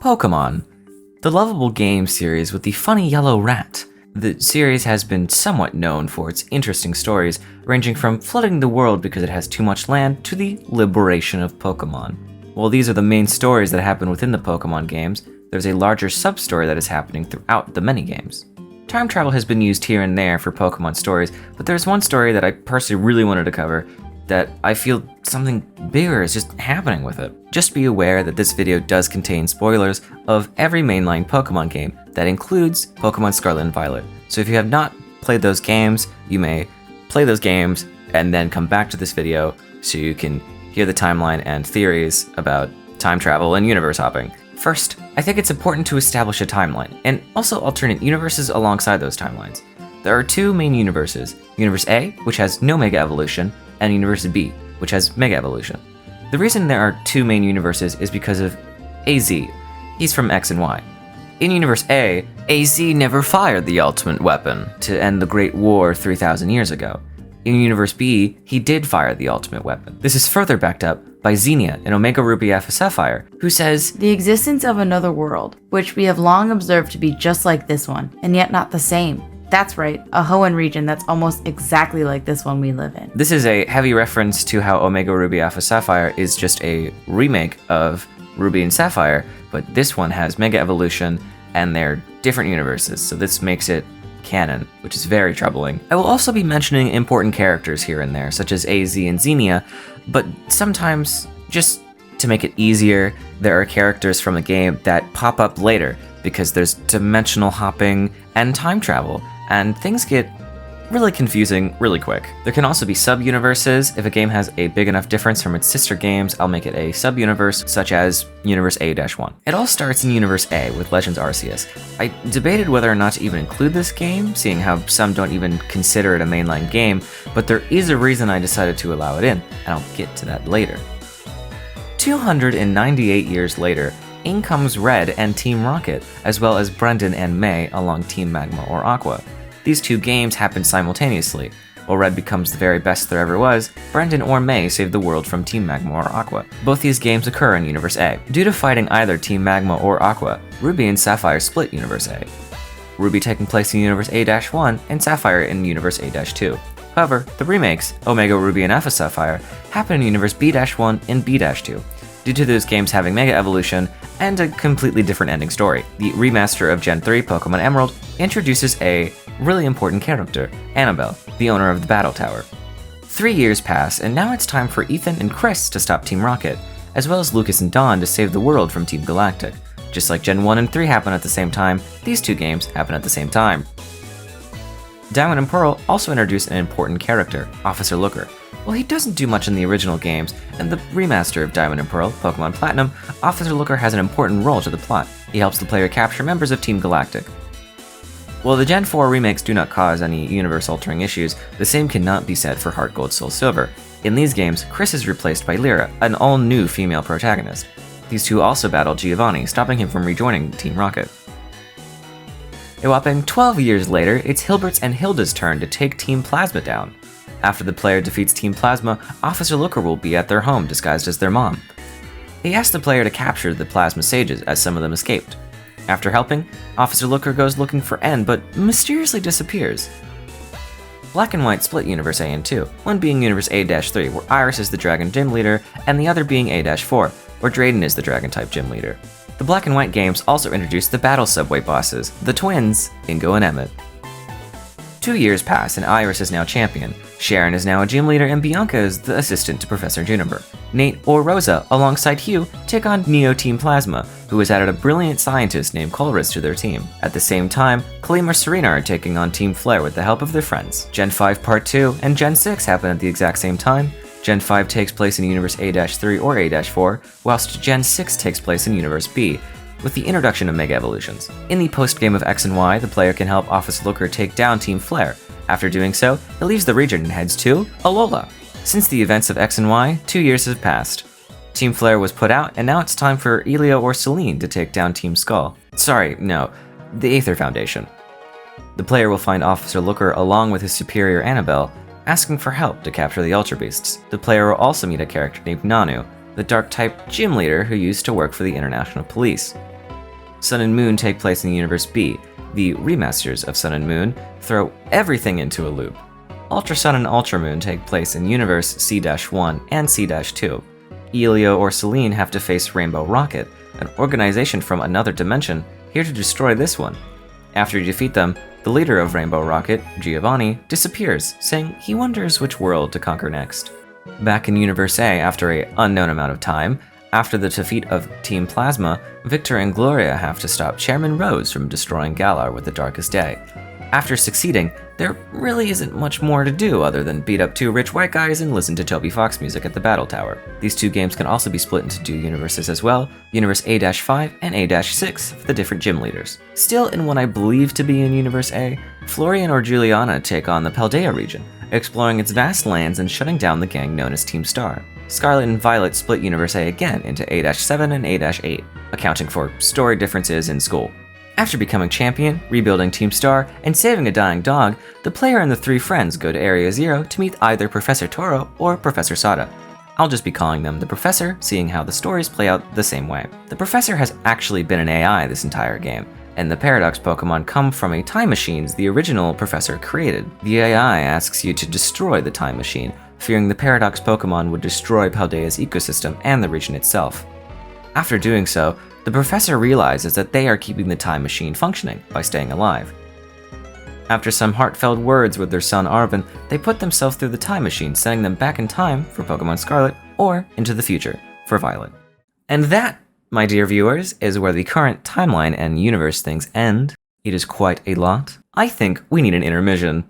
Pokémon, the lovable game series with the funny yellow rat. The series has been somewhat known for its interesting stories, ranging from flooding the world because it has too much land to the liberation of Pokémon. While these are the main stories that happen within the Pokémon games, there's a larger sub-story that is happening throughout the many games. Time travel has been used here and there for Pokémon stories, but there's one story that I personally really wanted to cover that I feel something bigger is just happening with it. Just be aware that this video does contain spoilers of every mainline Pokemon game. That includes Pokemon Scarlet and Violet. So if you have not played those games, you may play those games and then come back to this video so you can hear the timeline and theories about time travel and universe hopping. First, I think it's important to establish a timeline, and also alternate universes alongside those timelines. There are two main universes, Universe A, which has no Mega Evolution, and Universe B, which has Mega Evolution. The reason there are two main universes is because of AZ. He's from X and Y. In Universe A, AZ never fired the ultimate weapon to end the Great War 3,000 years ago. In Universe B, he did fire the ultimate weapon. This is further backed up by Xenia in Omega Ruby Alpha Sapphire, who says, "The existence of another world, which we have long observed to be just like this one, and yet not the same. That's right, a Hoenn region that's almost exactly like this one we live in." This is a heavy reference to how Omega Ruby Alpha Sapphire is just a remake of Ruby and Sapphire, but this one has Mega Evolution and they're different universes, so this makes it canon, which is very troubling. I will also be mentioning important characters here and there, such as AZ and Xenia, but sometimes, just to make it easier, there are characters from the game that pop up later, because there's dimensional hopping and time travel, and things get really confusing really quick. There can also be sub-universes. If a game has a big enough difference from its sister games, I'll make it a sub-universe, such as Universe A-1. It all starts in Universe A with Legends Arceus. I debated whether or not to even include this game, seeing how some don't even consider it a mainline game, but there is a reason I decided to allow it in, and I'll get to that later. 298 years later, in comes Red and Team Rocket, as well as Brendan and May along Team Magma or Aqua. These two games happen simultaneously. While Red becomes the very best there ever was, Brendan or May save the world from Team Magma or Aqua. Both these games occur in Universe A. Due to fighting either Team Magma or Aqua, Ruby and Sapphire split Universe A. Ruby taking place in Universe A-1 and Sapphire in Universe A-2. However, the remakes, Omega Ruby and Alpha Sapphire, happen in Universe B-1 and B-2. Due to those games having Mega Evolution and a completely different ending story. The remaster of Gen 3 Pokémon Emerald introduces a really important character, Annabelle, the owner of the Battle Tower. 3 years pass, and now it's time for Ethan and Chris to stop Team Rocket, as well as Lucas and Dawn to save the world from Team Galactic. Just like Gen 1 and 3 happen at the same time, these two games happen at the same time. Diamond and Pearl also introduce an important character, Officer Looker. While he doesn't do much in the original games, in the remaster of Diamond and Pearl, Pokémon Platinum, Officer Looker has an important role to the plot. He helps the player capture members of Team Galactic. While the Gen 4 remakes do not cause any universe-altering issues, the same cannot be said for Heart Gold Soul Silver. In these games, Chris is replaced by Lyra, an all-new female protagonist. These two also battle Giovanni, stopping him from rejoining Team Rocket. A whopping 12 years later, it's Hilbert's and Hilda's turn to take Team Plasma down. After the player defeats Team Plasma, Officer Looker will be at their home disguised as their mom. He asks the player to capture the Plasma Sages, as some of them escaped. After helping, Officer Looker goes looking for N, but mysteriously disappears. Black and White split Universe A in two, one being Universe A-3, where Iris is the Dragon Gym Leader, and the other being A-4, where Drayden is the Dragon-type Gym Leader. The Black and White games also introduced the Battle Subway bosses, the twins, Ingo and Emmett. 2 years pass and Iris is now champion. Sharon is now a gym leader and Bianca is the assistant to Professor Juniper. Nate or Rosa, alongside Hugh, take on Neo Team Plasma, who has added a brilliant scientist named Colress to their team. At the same time, Kaleem or Serena are taking on Team Flare with the help of their friends. Gen 5 Part 2 and Gen 6 happen at the exact same time. Gen 5 takes place in Universe A-3 or A-4, whilst Gen 6 takes place in Universe B, with the introduction of Mega Evolutions. In the post-game of X and Y, the player can help Officer Looker take down Team Flare. After doing so, he leaves the region and heads to Alola. Since the events of X and Y, 2 years have passed. Team Flare was put out, and now it's time for Elio or Celine to take down Team Skull. Sorry, no, the Aether Foundation. The player will find Officer Looker along with his superior Annabelle, asking for help to capture the Ultra Beasts. The player will also meet a character named Nanu, the Dark-type gym leader who used to work for the International Police. Sun and Moon take place in Universe B. The remasters of Sun and Moon throw everything into a loop. Ultra Sun and Ultra Moon take place in Universe C-1 and C-2. Elio or Celine have to face Rainbow Rocket, an organization from another dimension here to destroy this one. After you defeat them, the leader of Rainbow Rocket, Giovanni, disappears, saying he wonders which world to conquer next. Back in Universe A, after an unknown amount of time, after the defeat of Team Plasma, Victor and Gloria have to stop Chairman Rose from destroying Galar with the Darkest Day. After succeeding, there really isn't much more to do other than beat up two rich white guys and listen to Toby Fox music at the Battle Tower. These two games can also be split into two universes as well, Universe A-5 and A-6 for the different gym leaders. Still in what I believe to be in Universe A, Florian or Juliana take on the Paldea region, exploring its vast lands and shutting down the gang known as Team Star. Scarlet and Violet split Universe A again into A-7 and A-8, accounting for story differences in school. After becoming champion, rebuilding Team Star, and saving a dying dog, the player and the three friends go to Area 0 to meet either Professor Toro or Professor Sada. I'll just be calling them the Professor, seeing how the stories play out the same way. The Professor has actually been an AI this entire game, and the Paradox Pokémon come from a time machine the original Professor created. The AI asks you to destroy the time machine, fearing the Paradox Pokémon would destroy Paldea's ecosystem and the region itself. After doing so, the Professor realizes that they are keeping the time machine functioning by staying alive. After some heartfelt words with their son Arvin, they put themselves through the time machine, sending them back in time for Pokemon Scarlet or into the future for Violet. And that, my dear viewers, is where the current timeline and universe things end. It is quite a lot. I think we need an intermission.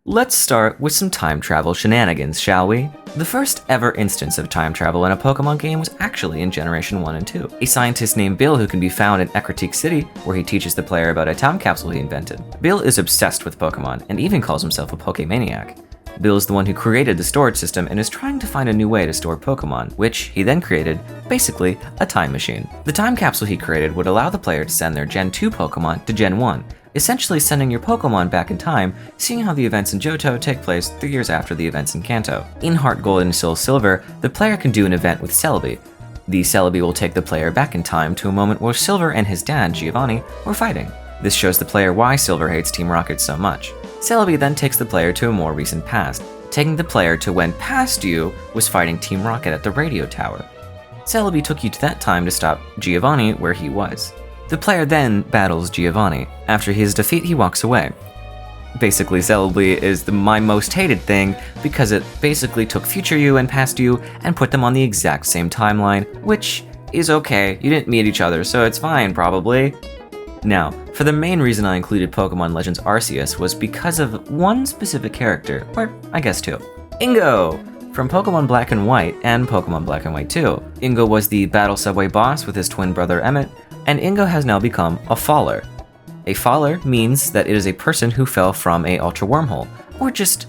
Let's start with some time travel shenanigans, shall we? The first ever instance of time travel in a Pokemon game was actually in Generation 1 and 2. A scientist named Bill who can be found in Ecruteak City, where he teaches the player about a time capsule he invented. Bill is obsessed with Pokemon, and even calls himself a Pokemaniac. Bill is the one who created the storage system and is trying to find a new way to store Pokemon, which he then created, basically, a time machine. The time capsule he created would allow the player to send their Gen 2 Pokemon to Gen 1, essentially sending your Pokemon back in time, seeing how the events in Johto take place 3 years after the events in Kanto. In Heart Gold and Soul Silver, the player can do an event with Celebi. The Celebi will take the player back in time to a moment where Silver and his dad, Giovanni, were fighting. This shows the player why Silver hates Team Rocket so much. Celebi then takes the player to a more recent past, taking the player to when Past You was fighting Team Rocket at the radio tower. Celebi took you to that time to stop Giovanni where he was. The player then battles Giovanni. After his defeat, he walks away. Basically, Celebi is my most hated thing because it basically took Future You and Past You and put them on the exact same timeline, which is okay. You didn't meet each other, so it's fine, probably. Now, for the main reason I included Pokemon Legends Arceus was because of one specific character, or I guess two. Ingo! From Pokemon Black and White and Pokemon Black and White 2. Ingo was the Battle Subway boss with his twin brother Emmett, and Ingo has now become a faller. A faller means that it is a person who fell from a ultra wormhole, or just,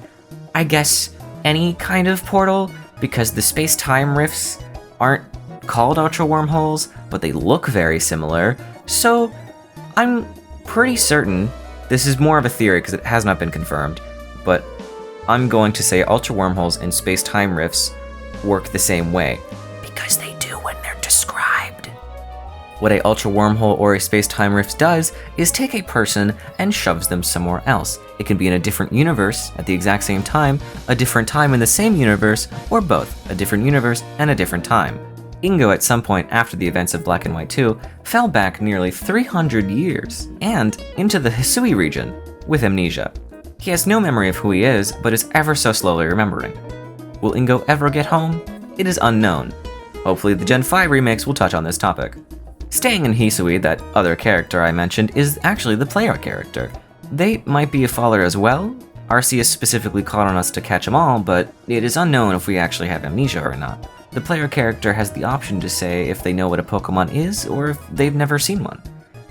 I guess, any kind of portal, because the space-time rifts aren't called ultra wormholes, but they look very similar, so I'm pretty certain, this is more of a theory because it has not been confirmed, but I'm going to say ultra wormholes and space-time rifts work the same way, because they do when they're described. What a ultra wormhole or a space-time rift does is take a person and shoves them somewhere else. It can be in a different universe at the exact same time, a different time in the same universe, or both, a different universe and a different time. Ingo, at some point after the events of Black and White 2, fell back nearly 300 years, and into the Hisui region, with amnesia. He has no memory of who he is, but is ever so slowly remembering. Will Ingo ever get home? It is unknown. Hopefully the Gen 5 remakes will touch on this topic. Staying in Hisui, that other character I mentioned is actually the player character. They might be a faller as well. Arceus specifically called on us to catch them all, but it is unknown if we actually have amnesia or not. The player character has the option to say if they know what a Pokemon is or if they've never seen one.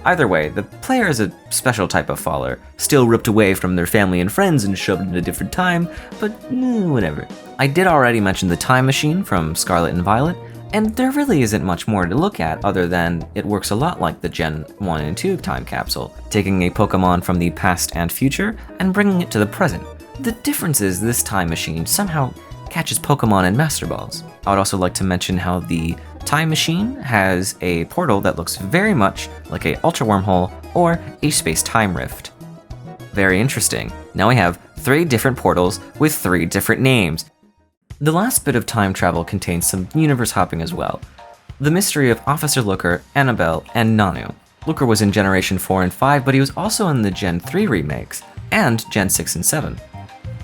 Either way, the player is a special type of faller, still ripped away from their family and friends and shoved in a different time, but whatever. I did already mention the time machine from Scarlet and Violet, and there really isn't much more to look at other than it works a lot like the Gen 1 and 2 time capsule, taking a Pokemon from the past and future and bringing it to the present. The difference is this time machine somehow catches Pokemon in Master Balls. I would also like to mention how the Time Machine has a portal that looks very much like a ultra wormhole or a space-time rift. Very interesting. Now we have 3 different portals with 3 different names. The last bit of time travel contains some universe hopping as well. The mystery of Officer Looker, Annabelle, and Nanu. Looker was in Generation 4 and 5, but he was also in the Gen 3 remakes, and Gen 6 and 7.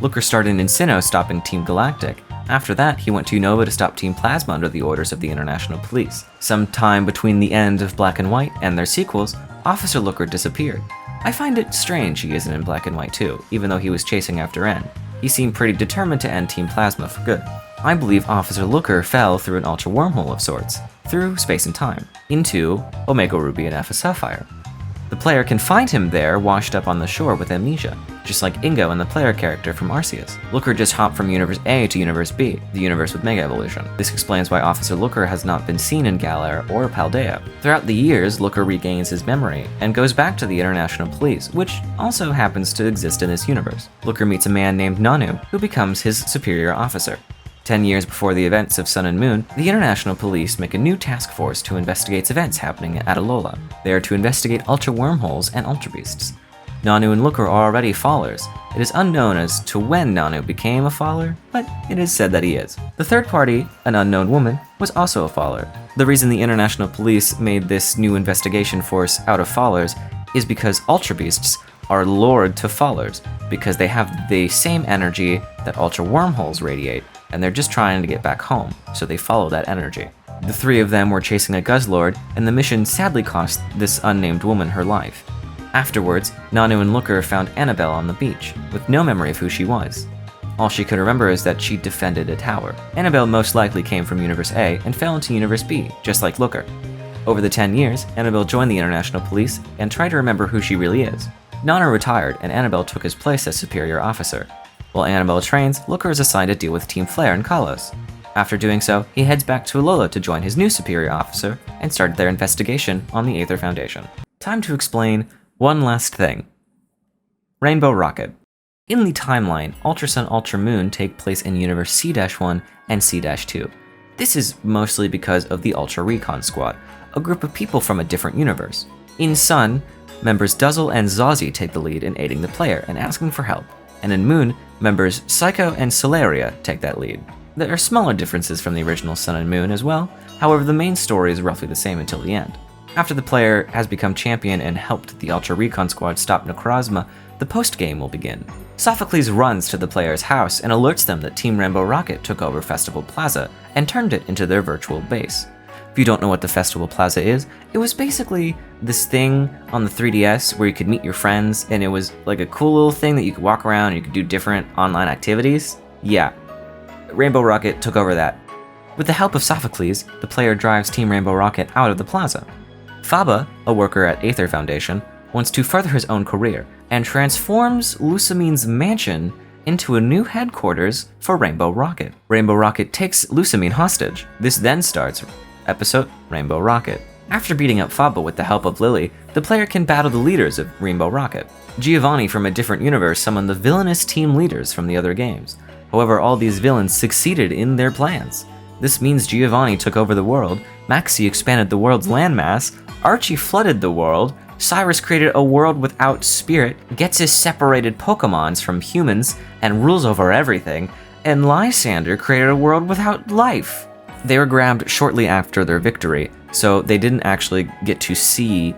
Looker started in Sinnoh stopping Team Galactic. After that, he went to Unova to stop Team Plasma under the orders of the International Police. Sometime between the end of Black and White and their sequels, Officer Looker disappeared. I find it strange he isn't in Black and White too, even though he was chasing after N. He seemed pretty determined to end Team Plasma for good. I believe Officer Looker fell through an ultra wormhole of sorts, through space and time, into Omega Ruby and Alpha Sapphire. The player can find him there washed up on the shore with amnesia, just like Ingo and the player character from Arceus. Looker just hopped from Universe A to Universe B, the universe with Mega Evolution. This explains why Officer Looker has not been seen in Galar or Paldea. Throughout the years, Looker regains his memory and goes back to the International Police, which also happens to exist in this universe. Looker meets a man named Nanu, who becomes his superior officer. 10 years before the events of Sun and Moon, the International Police make a new task force to investigate events happening at Alola. They are to investigate Ultra Wormholes and Ultra Beasts. Nanu and Looker are already Fallers. It is unknown as to when Nanu became a Faller, but it is said that he is. The third party, an unknown woman, was also a Faller. The reason the International Police made this new investigation force out of Fallers is because Ultra Beasts are lured to Fallers, because they have the same energy that Ultra Wormholes radiate, and they're just trying to get back home, so they follow that energy. The 3 of them were chasing a Guzzlord, and the mission sadly cost this unnamed woman her life. Afterwards, Nanu and Looker found Annabelle on the beach, with no memory of who she was. All she could remember is that she defended a tower. Annabelle most likely came from Universe A and fell into Universe B, just like Looker. Over the 10 years, Annabelle joined the International Police and tried to remember who she really is. Nanu retired, and Annabelle took his place as superior officer. While Annabelle trains, Looker is assigned to deal with Team Flare and Kalos. After doing so, he heads back to Alola to join his new superior officer and start their investigation on the Aether Foundation. Time to explain one last thing. Rainbow Rocket. In the timeline, Ultra Sun Ultra Moon take place in Universe C-1 and C-2. This is mostly because of the Ultra Recon Squad, a group of people from a different universe. In Sun, members Duzzle and Zazie take the lead in aiding the player and asking for help, and in Moon, members Psycho and Solaria take that lead. There are smaller differences from the original Sun and Moon as well, however the main story is roughly the same until the end. After the player has become champion and helped the Ultra Recon Squad stop Necrozma, the post-game will begin. Sophocles runs to the player's house and alerts them that Team Rainbow Rocket took over Festival Plaza and turned it into their virtual base. If you don't know what the Festival Plaza is, it was basically this thing on the 3DS where you could meet your friends, and it was like a cool little thing that you could walk around and you could do different online activities. Yeah, Rainbow Rocket took over that. With the help of Sophocles, the player drives Team Rainbow Rocket out of the plaza. Faba, a worker at Aether Foundation, wants to further his own career and transforms Lucamine's mansion into a new headquarters for Rainbow Rocket. Rainbow Rocket takes Lucamine hostage. This then starts episode Rainbow Rocket. After beating up Faba with the help of Lily, the player can battle the leaders of Rainbow Rocket. Giovanni from a different universe summoned the villainous team leaders from the other games. However, all these villains succeeded in their plans. This means Giovanni took over the world, Maxie expanded the world's landmass, Archie flooded the world, Cyrus created a world without spirit, Ghetsis separated Pokémons from humans and rules over everything, and Lysander created a world without life. They were grabbed shortly after their victory, so they didn't actually get to see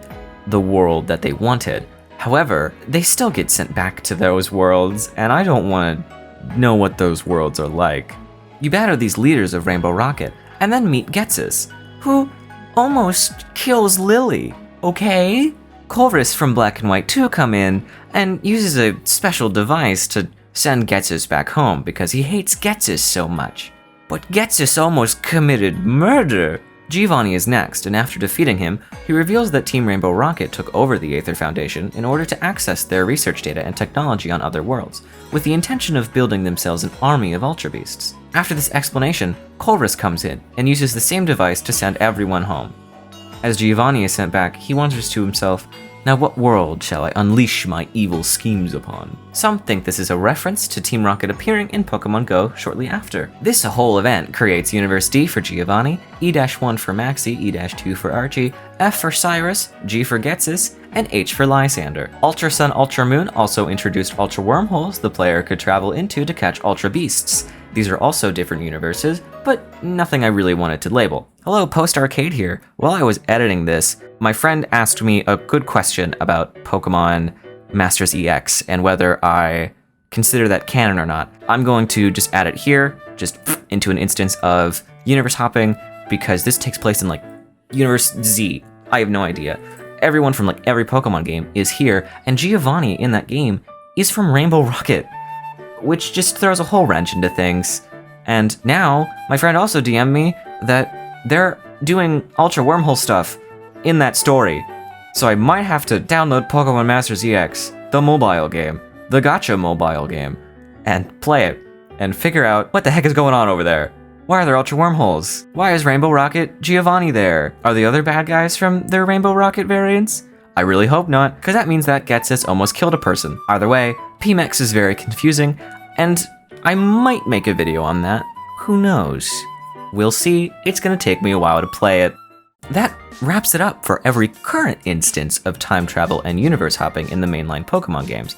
the world that they wanted. However, they still get sent back to those worlds, and I don't want to know what those worlds are like. You battle these leaders of Rainbow Rocket, and then meet Ghetsis, who almost kills Lily, okay? Colress from Black and White 2 come in and uses a special device to send Ghetsis back home because he hates Ghetsis so much. But Ghetsis almost committed murder. Giovanni is next, and after defeating him, he reveals that Team Rainbow Rocket took over the Aether Foundation in order to access their research data and technology on other worlds, with the intention of building themselves an army of Ultra Beasts. After this explanation, Colress comes in and uses the same device to send everyone home. As Giovanni is sent back, he wonders to himself, Now what world shall I unleash my evil schemes upon? Some think this is a reference to Team Rocket appearing in Pokemon Go shortly after. This whole event creates Universe D for Giovanni, E-1 for Maxie, E-2 for Archie, F for Cyrus, G for Ghetsis, and H for Lysander. Ultra Sun Ultra Moon also introduced Ultra Wormholes the player could travel into to catch Ultra Beasts. These are also different universes, but nothing I really wanted to label. Hello, Post Arcade here. While I was editing this, my friend asked me a good question about Pokémon Masters EX and whether I consider that canon or not. I'm going to just add it here, just into an instance of universe hopping, because this takes place in like Universe Z. I have no idea. Everyone from like every Pokemon game is here, and Giovanni in that game is from Rainbow Rocket, which just throws a whole wrench into things. And now, my friend also DM'd me that they're doing Ultra Wormhole stuff in that story. So I might have to download Pokémon Masters EX, the mobile game, the gacha mobile game, and play it, and figure out what the heck is going on over there. Why are there Ultra Wormholes? Why is Rainbow Rocket Giovanni there? Are the other bad guys from their Rainbow Rocket variants? I really hope not, because that means that Ghetsis almost killed a person. Either way, PMEX is very confusing, and I might make a video on that. Who knows? We'll see. It's gonna take me a while to play it. That wraps it up for every current instance of time travel and universe hopping in the mainline Pokemon games.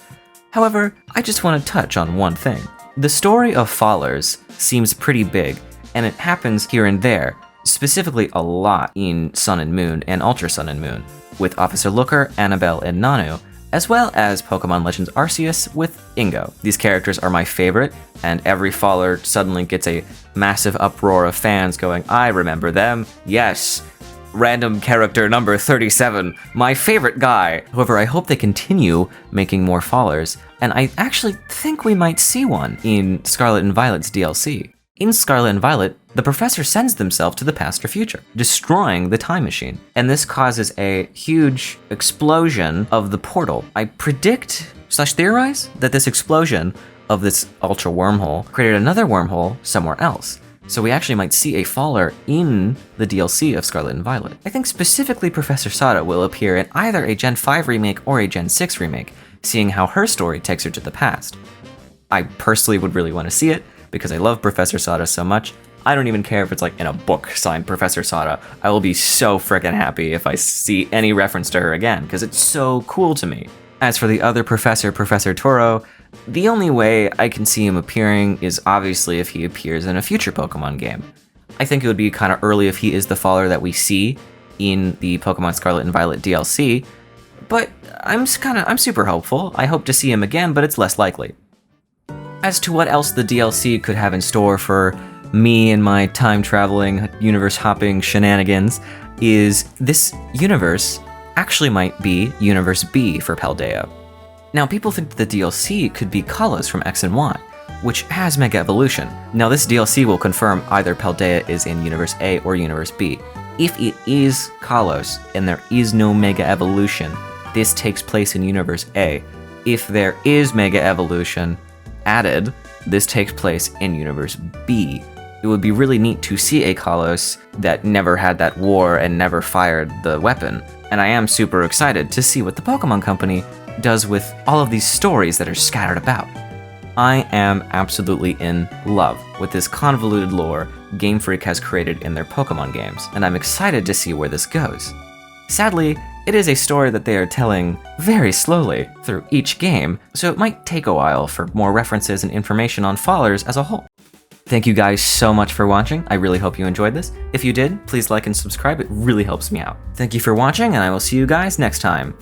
However, I just want to touch on one thing. The story of Fallers seems pretty big, and it happens here and there, specifically a lot in Sun and Moon and Ultra Sun and Moon, with Officer Looker, Annabelle, and Nanu, as well as Pokemon Legends Arceus with Ingo. These characters are my favorite, and every Faller suddenly gets a massive uproar of fans going, I remember them, yes, random character number 37, my favorite guy. However, I hope they continue making more Fallers, and I actually think we might see one in Scarlet and Violet's DLC. In Scarlet and Violet, the professor sends themselves to the past or future, destroying the time machine. And this causes a huge explosion of the portal. I predict/theorize that this explosion of this ultra wormhole created another wormhole somewhere else. So we actually might see a Faller in the DLC of Scarlet and Violet. I think specifically Professor Sada will appear in either a Gen 5 remake or a Gen 6 remake, seeing how her story takes her to the past. I personally would really want to see it, because I love Professor Sada so much. I don't even care if it's like in a book signed Professor Sada. I will be so freaking happy if I see any reference to her again, because it's so cool to me. As for the other professor, Professor Toro, the only way I can see him appearing is obviously if he appears in a future Pokemon game. I think it would be kind of early if he is the Faller that we see in the Pokemon Scarlet and Violet DLC, but I'm super hopeful. I hope to see him again, but it's less likely. As to what else the DLC could have in store for me and my time-traveling, universe-hopping shenanigans, is this universe actually might be Universe B for Paldea. Now, people think that the DLC could be Kalos from X and Y, which has Mega Evolution. Now, this DLC will confirm either Paldea is in Universe A or Universe B. If it is Kalos and there is no Mega Evolution, this takes place in Universe A. If there is Mega Evolution added, this takes place in Universe B. It would be really neat to see a Kalos that never had that war and never fired the weapon, and I am super excited to see what the Pokemon Company does with all of these stories that are scattered about. I am absolutely in love with this convoluted lore Game Freak has created in their Pokemon games, and I'm excited to see where this goes. Sadly, it is a story that they are telling very slowly through each game, so it might take a while for more references and information on Fallers as a whole. Thank you guys so much for watching. I really hope you enjoyed this. If you did, please like and subscribe. It really helps me out. Thank you for watching, and I will see you guys next time.